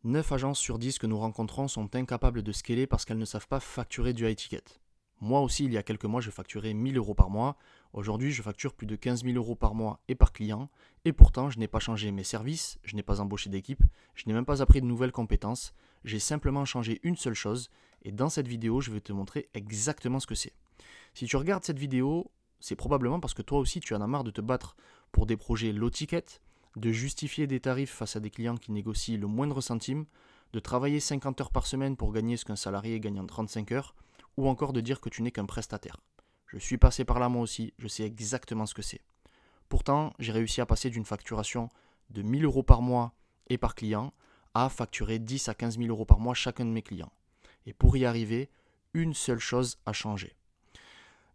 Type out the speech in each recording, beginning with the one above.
9 agences sur 10 que nous rencontrons sont incapables de scaler parce qu'elles ne savent pas facturer du high ticket. Moi aussi, il y a quelques mois, je facturais 1000 euros par mois. Aujourd'hui, je facture plus de 15 000 euros par mois et par client. Et pourtant, je n'ai pas changé mes services, je n'ai pas embauché d'équipe, je n'ai même pas appris de nouvelles compétences. J'ai simplement changé une seule chose. Et dans cette vidéo, je vais te montrer exactement ce que c'est. Si tu regardes cette vidéo, c'est probablement parce que toi aussi, tu en as marre de te battre pour des projets low ticket, de justifier des tarifs face à des clients qui négocient le moindre centime, de travailler 50 heures par semaine pour gagner ce qu'un salarié gagne en 35 heures, ou encore de dire que tu n'es qu'un prestataire. Je suis passé par là moi aussi, je sais exactement ce que c'est. Pourtant, j'ai réussi à passer d'une facturation de 1000 euros par mois et par client à facturer 10 à 15 000 euros par mois chacun de mes clients. Et pour y arriver, une seule chose a changé.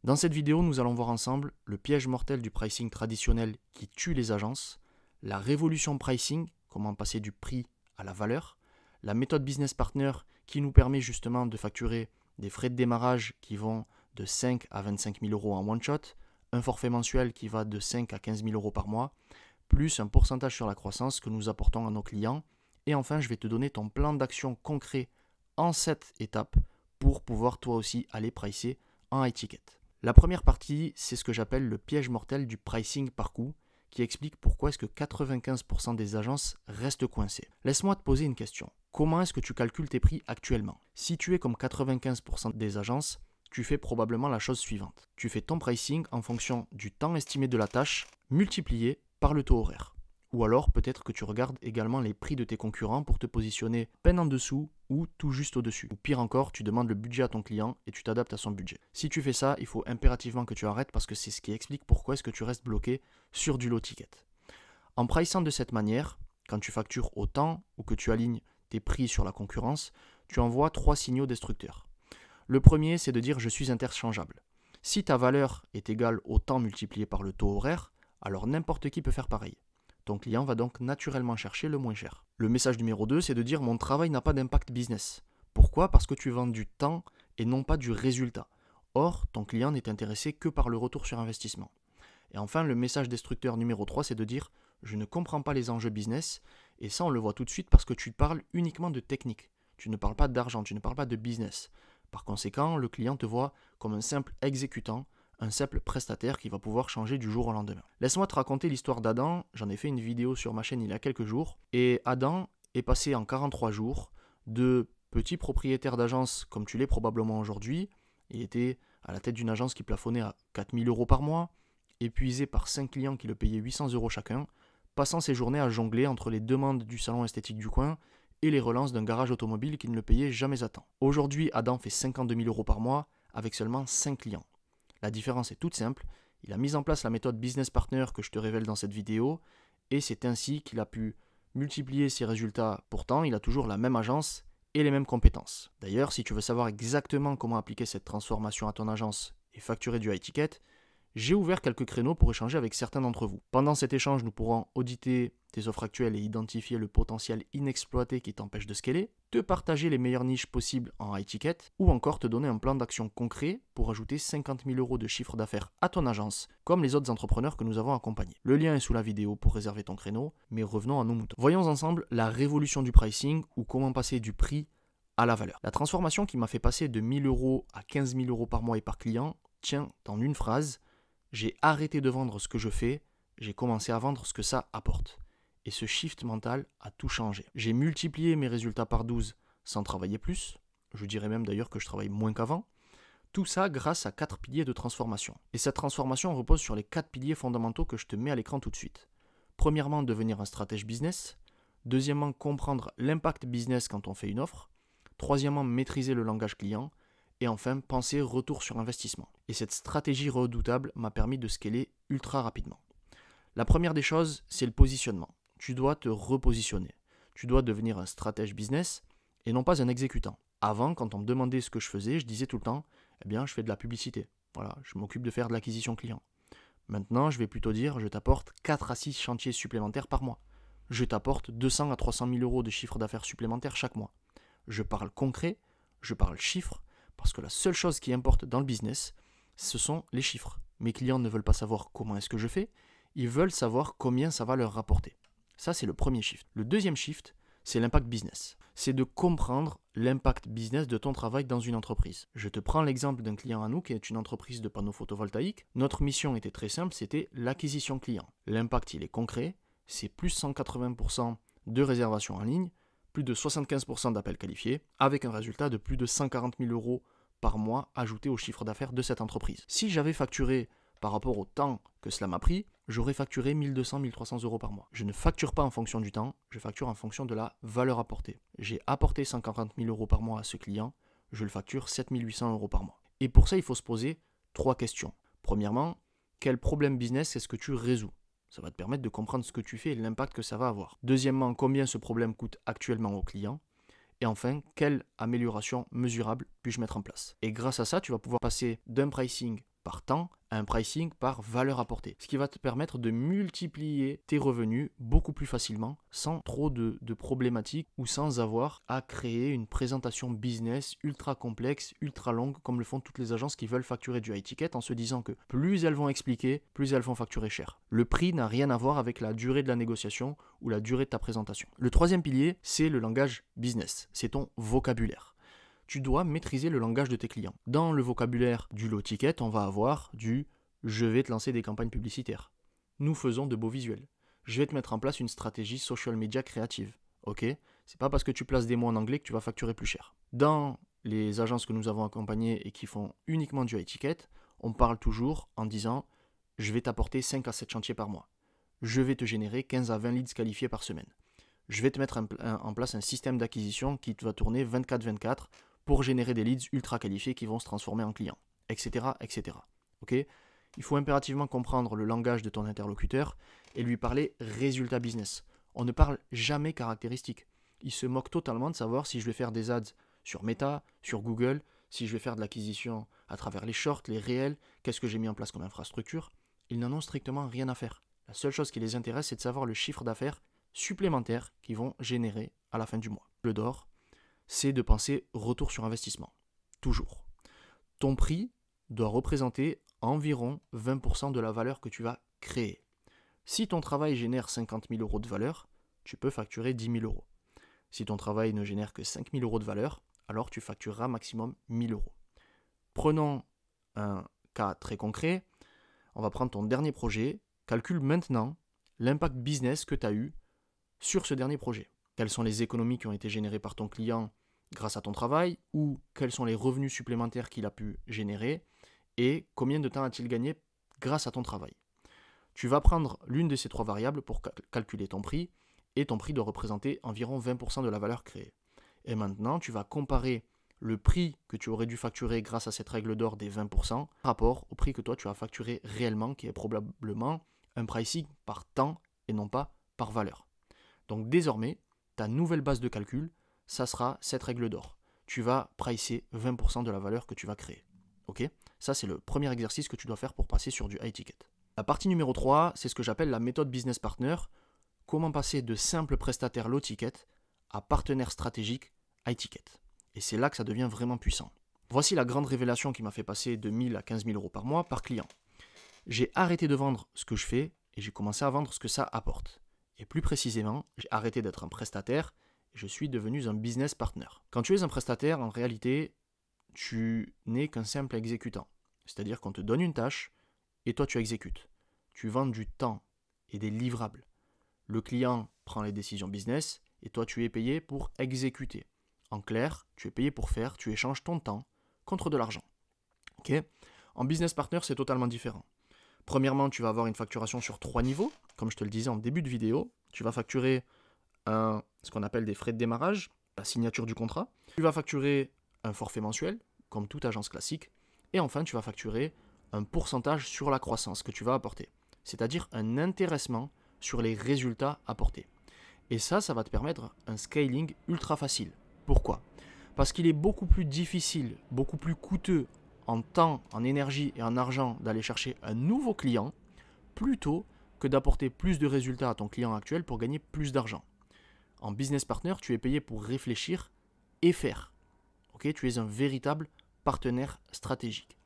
Dans cette vidéo, nous allons voir ensemble le piège mortel du pricing traditionnel qui tue les agences, la révolution pricing, comment passer du prix à la valeur, la méthode business partner qui nous permet justement de facturer des frais de démarrage qui vont de 5 à 25 000 euros en one shot, un forfait mensuel qui va de 5 à 15 000 euros par mois, plus un pourcentage sur la croissance que nous apportons à nos clients. Et enfin, je vais te donner ton plan d'action concret en 7 étapes pour pouvoir toi aussi aller pricer en high ticket. La première partie, c'est ce que j'appelle le piège mortel du pricing par coût, qui explique pourquoi est-ce que 95% des agences restent coincées. Laisse-moi te poser une question. Comment est-ce que tu calcules tes prix actuellement? Si tu es comme 95% des agences, tu fais probablement la chose suivante. Tu fais ton pricing en fonction du temps estimé de la tâche multiplié par le taux horaire. Ou alors peut-être que tu regardes également les prix de tes concurrents pour te positionner peine en dessous ou tout juste au-dessus. Ou pire encore, tu demandes le budget à ton client et tu t'adaptes à son budget. Si tu fais ça, il faut impérativement que tu arrêtes parce que c'est ce qui explique pourquoi est-ce que tu restes bloqué sur du low ticket. En priçant de cette manière, quand tu factures autant ou que tu alignes tes prix sur la concurrence, tu envoies 3 signaux destructeurs. Le premier, c'est de dire je suis interchangeable. Si ta valeur est égale au temps multiplié par le taux horaire, alors n'importe qui peut faire pareil. Ton client va donc naturellement chercher le moins cher. Le message numéro 2, c'est de dire mon travail n'a pas d'impact business. Pourquoi? Parce que tu vends du temps et non pas du résultat. Or, ton client n'est intéressé que par le retour sur investissement. Et enfin, le message destructeur numéro 3, c'est de dire je ne comprends pas les enjeux business. Et ça, on le voit tout de suite parce que tu parles uniquement de technique. Tu ne parles pas d'argent, tu ne parles pas de business. Par conséquent, le client te voit comme un simple exécutant, un simple prestataire qui va pouvoir changer du jour au lendemain. Laisse-moi te raconter l'histoire d'Adam. J'en ai fait une vidéo sur ma chaîne il y a quelques jours. Et Adam est passé en 43 jours de petit propriétaire d'agence comme tu l'es probablement aujourd'hui. Il était à la tête d'une agence qui plafonnait à 4000 euros par mois, épuisé par 5 clients qui le payaient 800 euros chacun, passant ses journées à jongler entre les demandes du salon esthétique du coin et les relances d'un garage automobile qui ne le payait jamais à temps. Aujourd'hui, Adam fait 52 000 euros par mois avec seulement 5 clients. La différence est toute simple, il a mis en place la méthode Business Partner que je te révèle dans cette vidéo et c'est ainsi qu'il a pu multiplier ses résultats. Pourtant, il a toujours la même agence et les mêmes compétences. D'ailleurs, si tu veux savoir exactement comment appliquer cette transformation à ton agence et facturer du high ticket, j'ai ouvert quelques créneaux pour échanger avec certains d'entre vous. Pendant cet échange, nous pourrons auditer tes offres actuelles et identifier le potentiel inexploité qui t'empêche de scaler, te partager les meilleures niches possibles en high ticket, ou encore te donner un plan d'action concret pour ajouter 50 000 euros de chiffre d'affaires à ton agence, comme les autres entrepreneurs que nous avons accompagnés. Le lien est sous la vidéo pour réserver ton créneau, mais revenons à nos moutons. Voyons ensemble la révolution du pricing ou comment passer du prix à la valeur. La transformation qui m'a fait passer de 1000 euros à 15 000 euros par mois et par client tient en une phrase. J'ai arrêté de vendre ce que je fais, j'ai commencé à vendre ce que ça apporte. Et ce shift mental a tout changé. J'ai multiplié mes résultats par 12 sans travailler plus. Je dirais même d'ailleurs que je travaille moins qu'avant. Tout ça grâce à 4 piliers de transformation. Et cette transformation repose sur les 4 piliers fondamentaux que je te mets à l'écran tout de suite. Premièrement, devenir un stratège business. Deuxièmement, comprendre l'impact business quand on fait une offre. Troisièmement, maîtriser le langage client. Et enfin, penser retour sur investissement. Et cette stratégie redoutable m'a permis de scaler ultra rapidement. La première des choses, c'est le positionnement. Tu dois te repositionner. Tu dois devenir un stratège business et non pas un exécutant. Avant, quand on me demandait ce que je faisais, je disais tout le temps, eh bien, je fais de la publicité. Voilà, je m'occupe de faire de l'acquisition client. Maintenant, je vais plutôt dire, je t'apporte 4 à 6 chantiers supplémentaires par mois. Je t'apporte 200 à 300 000 euros de chiffre d'affaires supplémentaires chaque mois. Je parle concret, je parle chiffres, parce que la seule chose qui importe dans le business, ce sont les chiffres. Mes clients ne veulent pas savoir comment est-ce que je fais, ils veulent savoir combien ça va leur rapporter. Ça, c'est le premier shift. Le deuxième shift, c'est l'impact business. C'est de comprendre l'impact business de ton travail dans une entreprise. Je te prends l'exemple d'un client à nous qui est une entreprise de panneaux photovoltaïques. Notre mission était très simple, c'était l'acquisition client. L'impact, il est concret, c'est plus 180% de réservations en ligne, plus de 75% d'appels qualifiés, avec un résultat de plus de 140 000 euros par mois ajouté au chiffre d'affaires de cette entreprise. Si j'avais facturé par rapport au temps que cela m'a pris, j'aurais facturé 1200-1300 euros par mois. Je ne facture pas en fonction du temps, je facture en fonction de la valeur apportée. J'ai apporté 140 000 euros par mois à ce client, je le facture 7800 euros par mois. Et pour ça, il faut se poser 3 questions. Premièrement, quel problème business est-ce que tu résous? Ça va te permettre de comprendre ce que tu fais et l'impact que ça va avoir. Deuxièmement, combien ce problème coûte actuellement au client? Et enfin, quelle amélioration mesurable puis-je mettre en place? Et grâce à ça, tu vas pouvoir passer d'un pricing par temps à un pricing par valeur apportée. Ce qui va te permettre de multiplier tes revenus beaucoup plus facilement, sans trop de problématiques ou sans avoir à créer une présentation business ultra complexe, ultra longue, comme le font toutes les agences qui veulent facturer du high ticket en se disant que plus elles vont expliquer, plus elles vont facturer cher. Le prix n'a rien à voir avec la durée de la négociation ou la durée de ta présentation. Le troisième pilier, c'est le langage business. C'est ton vocabulaire. Tu dois maîtriser le langage de tes clients. Dans le vocabulaire du low ticket, on va avoir du « je vais te lancer des campagnes publicitaires ». Nous faisons de beaux visuels. Je vais te mettre en place une stratégie social media créative. Ok? C'est pas parce que tu places des mots en anglais que tu vas facturer plus cher. Dans les agences que nous avons accompagnées et qui font uniquement du high ticket, on parle toujours en disant « je vais t'apporter 5 à 7 chantiers par mois. Je vais te générer 15 à 20 leads qualifiés par semaine. Je vais te mettre en place un système d'acquisition qui va tourner 24/24 pour générer des leads ultra qualifiés qui vont se transformer en clients, etc. etc. Okay? Il faut impérativement comprendre le langage de ton interlocuteur et lui parler résultat business. On ne parle jamais caractéristiques. Il se moque totalement de savoir si je vais faire des ads sur Meta, sur Google, si je vais faire de l'acquisition à travers les shorts, les réels, qu'est-ce que j'ai mis en place comme infrastructure. Ils n'en ont strictement rien à faire. La seule chose qui les intéresse, c'est de savoir le chiffre d'affaires supplémentaire qu'ils vont générer à la fin du mois. Le d'or, c'est de penser retour sur investissement. Toujours. Ton prix doit représenter environ 20% de la valeur que tu vas créer. Si ton travail génère 50 000 euros de valeur, tu peux facturer 10 000 euros. Si ton travail ne génère que 5 000 euros de valeur, alors tu factureras maximum 1 000 euros. Prenons un cas très concret. On va prendre ton dernier projet. Calcule maintenant l'impact business que tu as eu sur ce dernier projet. Quelles sont les économies qui ont été générées par ton client grâce à ton travail, ou quels sont les revenus supplémentaires qu'il a pu générer et combien de temps a-t-il gagné grâce à ton travail. Tu vas prendre l'une de ces 3 variables pour calculer ton prix et ton prix doit représenter environ 20% de la valeur créée. Et maintenant, tu vas comparer le prix que tu aurais dû facturer grâce à cette règle d'or des 20% par rapport au prix que toi tu as facturé réellement, qui est probablement un pricing par temps et non pas par valeur. Donc désormais, ta nouvelle base de calcul, ça sera cette règle d'or. Tu vas pricer 20% de la valeur que tu vas créer. Ok? Ça, c'est le premier exercice que tu dois faire pour passer sur du high ticket. La partie numéro 3, c'est ce que j'appelle la méthode business partner. Comment passer de simple prestataire low ticket à partenaire stratégique high ticket. Et c'est là que ça devient vraiment puissant. Voici la grande révélation qui m'a fait passer de 1000 à 15 000 euros par mois par client. J'ai arrêté de vendre ce que je fais et j'ai commencé à vendre ce que ça apporte. Et plus précisément, j'ai arrêté d'être un prestataire et je suis devenu un business partner. Quand tu es un prestataire, en réalité, tu n'es qu'un simple exécutant. C'est-à-dire qu'on te donne une tâche et toi tu exécutes. Tu vends du temps et des livrables. Le client prend les décisions business et toi tu es payé pour exécuter. En clair, tu es payé pour faire, tu échanges ton temps contre de l'argent. Okay? En business partner, c'est totalement différent. Premièrement, tu vas avoir une facturation sur 3 niveaux. Comme je te le disais en début de vidéo, tu vas facturer ce qu'on appelle des frais de démarrage, la signature du contrat. Tu vas facturer un forfait mensuel, comme toute agence classique. Et enfin, tu vas facturer un pourcentage sur la croissance que tu vas apporter. C'est-à-dire un intéressement sur les résultats apportés. Et ça va te permettre un scaling ultra facile. Pourquoi? Parce qu'il est beaucoup plus difficile, beaucoup plus coûteux en temps, en énergie et en argent d'aller chercher un nouveau client plutôt que d'apporter plus de résultats à ton client actuel pour gagner plus d'argent. En business partner, tu es payé pour réfléchir et faire. Okay? Tu es un véritable partenaire stratégique.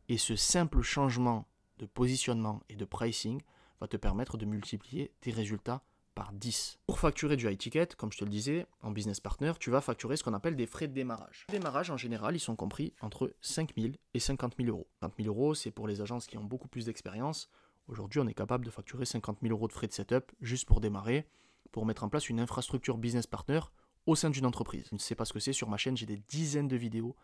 Et ce simple changement de positionnement et de pricing va te permettre de multiplier tes résultats par 10. Pour facturer du high ticket, comme je te le disais, en business partner, tu vas facturer ce qu'on appelle des frais de démarrage. Les démarrages, en général, ils sont compris entre 5 000 et 50 000 euros. 50 000 euros, c'est pour les agences qui ont beaucoup plus d'expérience. Aujourd'hui, on est capable de facturer 50 000 euros de frais de setup juste pour démarrer, pour mettre en place une infrastructure business partner au sein d'une entreprise. Je ne sais pas ce que c'est, sur ma chaîne, j'ai des dizaines de vidéos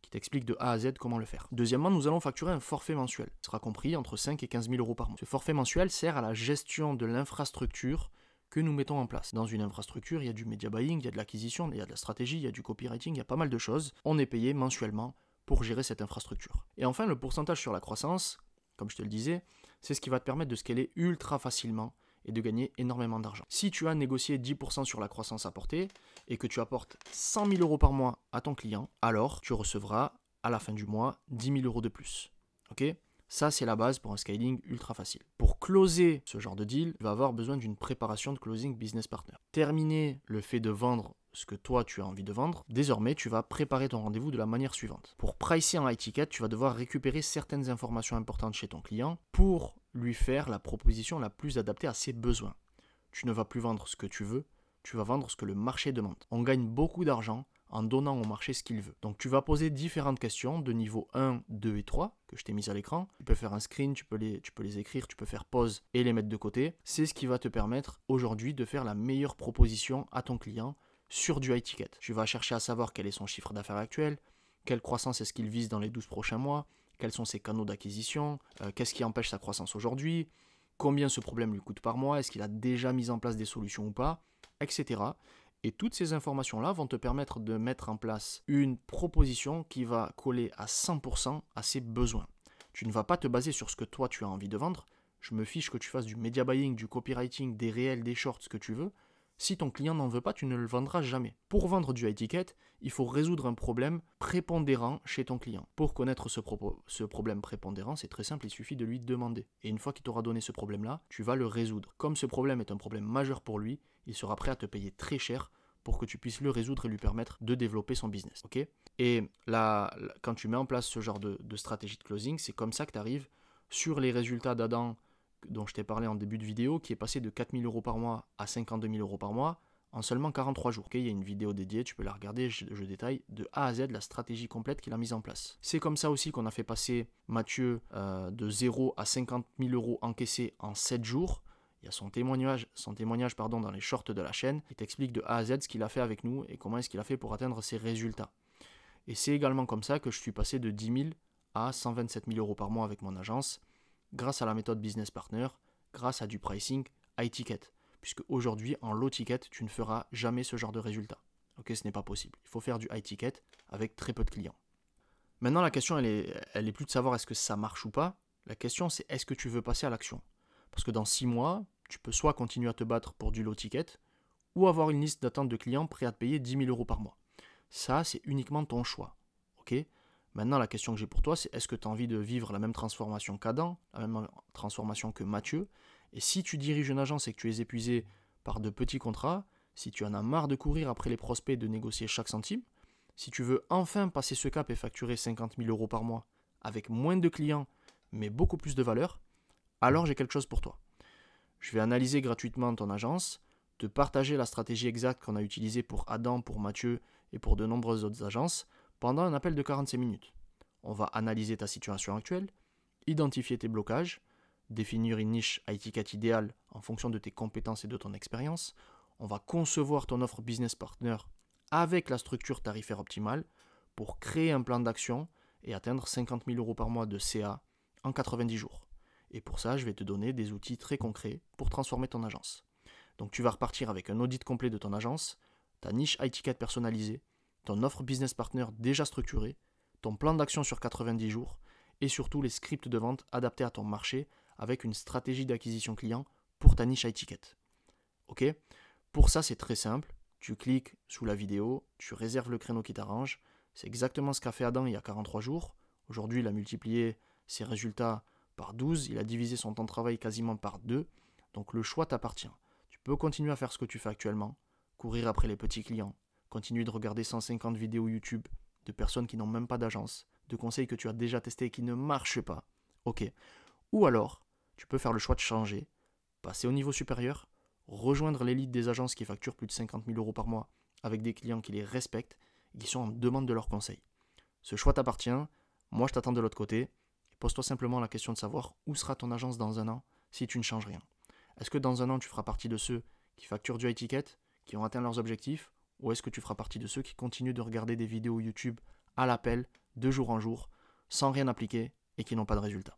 qui t'expliquent de A à Z comment le faire. Deuxièmement, nous allons facturer un forfait mensuel. Ce sera compris entre 5 et 15 000 euros par mois. Ce forfait mensuel sert à la gestion de l'infrastructure que nous mettons en place. Dans une infrastructure, il y a du media buying, il y a de l'acquisition, il y a de la stratégie, il y a du copywriting, il y a pas mal de choses. On est payé mensuellement pour gérer cette infrastructure. Et enfin, le pourcentage sur la croissance, comme je te le disais, c'est ce qui va te permettre de scaler ultra facilement et de gagner énormément d'argent. Si tu as négocié 10% sur la croissance apportée et que tu apportes 100 000 euros par mois à ton client, alors tu recevras à la fin du mois 10 000 euros de plus. Ok ? Ça, c'est la base pour un scaling ultra facile. Pour closer ce genre de deal, tu vas avoir besoin d'une préparation de closing business partner. Terminer le fait de vendre ce que toi tu as envie de vendre, désormais tu vas préparer ton rendez-vous de la manière suivante. Pour pricer en high ticket, tu vas devoir récupérer certaines informations importantes chez ton client pour lui faire la proposition la plus adaptée à ses besoins. Tu ne vas plus vendre ce que tu veux, tu vas vendre ce que le marché demande. On gagne beaucoup d'argent en donnant au marché ce qu'il veut. Donc tu vas poser différentes questions de niveau 1, 2 et 3 que je t'ai mis à l'écran. Tu peux faire un screen, tu peux les écrire, tu peux faire pause et les mettre de côté. C'est ce qui va te permettre aujourd'hui de faire la meilleure proposition à ton client sur du high ticket. Tu vas chercher à savoir quel est son chiffre d'affaires actuel, quelle croissance est-ce qu'il vise dans les 12 prochains mois, quels sont ses canaux d'acquisition, qu'est-ce qui empêche sa croissance aujourd'hui, combien ce problème lui coûte par mois, est-ce qu'il a déjà mis en place des solutions ou pas, etc. Et toutes ces informations-là vont te permettre de mettre en place une proposition qui va coller à 100% à ses besoins. Tu ne vas pas te baser sur ce que toi tu as envie de vendre. Je me fiche que tu fasses du media buying, du copywriting, des réels, des shorts, ce que tu veux. Si ton client n'en veut pas, tu ne le vendras jamais. Pour vendre du high ticket, il faut résoudre un problème prépondérant chez ton client. Pour connaître ce problème prépondérant, c'est très simple, il suffit de lui demander. Et une fois qu'il t'aura donné ce problème-là, tu vas le résoudre. Comme ce problème est un problème majeur pour lui, il sera prêt à te payer très cher pour que tu puisses le résoudre et lui permettre de développer son business. Okay ? Et là, quand tu mets en place ce genre de stratégie de closing, c'est comme ça que tu arrives sur les résultats d'Adam dont je t'ai parlé en début de vidéo, qui est passé de 4 000 euros par mois à 52 000 euros par mois en seulement 43 jours. Okay ? Il y a une vidéo dédiée, tu peux la regarder, je détaille de A à Z la stratégie complète qu'il a mise en place. C'est comme ça aussi qu'on a fait passer Mathieu de 0 à 50 000 euros encaissés en 7 jours. Il y a son témoignage dans les shorts de la chaîne. Il t'explique de A à Z ce qu'il a fait avec nous et comment est-ce qu'il a fait pour atteindre ses résultats. Et c'est également comme ça que je suis passé de 10 000 à 127 000 euros par mois avec mon agence, grâce à la méthode Business Partner, grâce à du pricing high ticket. Puisque aujourd'hui, en low ticket, tu ne feras jamais ce genre de résultat. Ok, ce n'est pas possible. Il faut faire du high ticket avec très peu de clients. Maintenant, la question, elle est plus de savoir est-ce que ça marche ou pas. La question, c'est est-ce que tu veux passer à l'action ? Parce que dans 6 mois, tu peux soit continuer à te battre pour du low ticket, ou avoir une liste d'attente de clients prêts à te payer 10 000 euros par mois. Ça, c'est uniquement ton choix. Ok ? Maintenant, la question que j'ai pour toi, c'est est-ce que tu as envie de vivre la même transformation qu'Adam, la même transformation que Mathieu ? Et si tu diriges une agence et que tu es épuisé par de petits contrats, si tu en as marre de courir après les prospects et de négocier chaque centime, si tu veux enfin passer ce cap et facturer 50 000 euros par mois avec moins de clients, mais beaucoup plus de valeur, alors j'ai quelque chose pour toi. Je vais analyser gratuitement ton agence, te partager la stratégie exacte qu'on a utilisée pour Adam, pour Mathieu et pour de nombreuses autres agences pendant un appel de 45 minutes. On va analyser ta situation actuelle, identifier tes blocages, définir une niche high ticket idéale en fonction de tes compétences et de ton expérience. On va concevoir ton offre business partner avec la structure tarifaire optimale pour créer un plan d'action et atteindre 50 000 euros par mois de CA en 90 jours. Et pour ça, je vais te donner des outils très concrets pour transformer ton agence. Donc tu vas repartir avec un audit complet de ton agence, ta niche high ticket personnalisée, ton offre business partner déjà structurée, ton plan d'action sur 90 jours et surtout les scripts de vente adaptés à ton marché avec une stratégie d'acquisition client pour ta niche high ticket. Ok ? Pour ça, c'est très simple. Tu cliques sous la vidéo, tu réserves le créneau qui t'arrange. C'est exactement ce qu'a fait Adam il y a 43 jours. Aujourd'hui, il a multiplié ses résultats par 12, il a divisé son temps de travail quasiment par 2. Donc le choix t'appartient. Tu peux continuer à faire ce que tu fais actuellement, courir après les petits clients, continuer de regarder 150 vidéos YouTube de personnes qui n'ont même pas d'agence, de conseils que tu as déjà testés et qui ne marchent pas. Ok. Ou alors, tu peux faire le choix de changer, passer au niveau supérieur, rejoindre l'élite des agences qui facturent plus de 50 000 euros par mois avec des clients qui les respectent et qui sont en demande de leurs conseils. Ce choix t'appartient, moi je t'attends de l'autre côté. Pose-toi simplement la question de savoir où sera ton agence dans un an si tu ne changes rien. Est-ce que dans un an tu feras partie de ceux qui facturent du high ticket, qui ont atteint leurs objectifs, ou est-ce que tu feras partie de ceux qui continuent de regarder des vidéos YouTube à l'appel, de jour en jour, sans rien appliquer et qui n'ont pas de résultat?